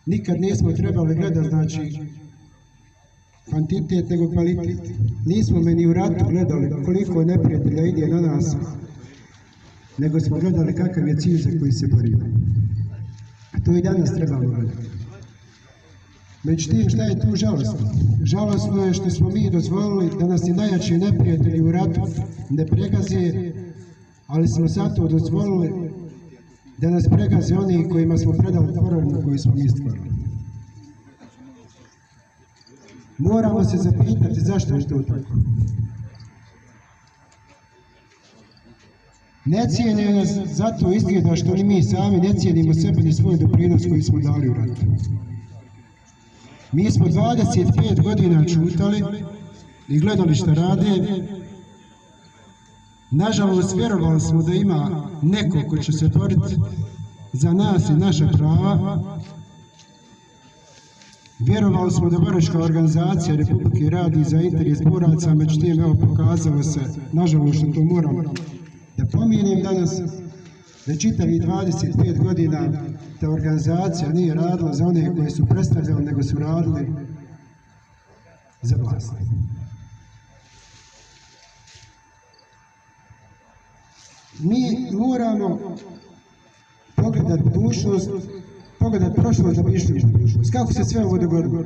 Nikad nismo trebali gledati, znači, kvantitet nego kvalitet. Nismo me ni u ratu gledali koliko neprijatelja ide na nas, nego smo gledali kakav je cilj za koji se borimo. A to i danas trebamo gledati. Međutim, šta je tu žalostno? Žalostno je što smo mi dozvolili da nas i najjači neprijatelji u ratu ne pregaze, ali smo zato dozvolili da nas pregaze oni kojima smo predali tvorevinu koju smo mi stvorili. Moramo se zapitati zašto je to tako. Ne cijene nas zato izgleda što ni mi sami ne cijenimo sebe ni svoj doprinos koji smo dali u ratu. Mi smo 25 godina čutali i gledali šta rade. Nažalost, vjerovali smo da ima neko ko će se boriti za nas i naša prava. Vjerovali smo da boračka organizacija Republike radi za interes boraca, međutim, evo, pokazalo se, nažalost, što to moram da pomijenim danas, da čitavih 25 godina ta organizacija nije radila za one koje su predstavljali, nego su radili za vlast. Mi moramo pogledati budućnost, pogledati prošlost da bi išli u budućnost. Kako se sve ovo dogodilo?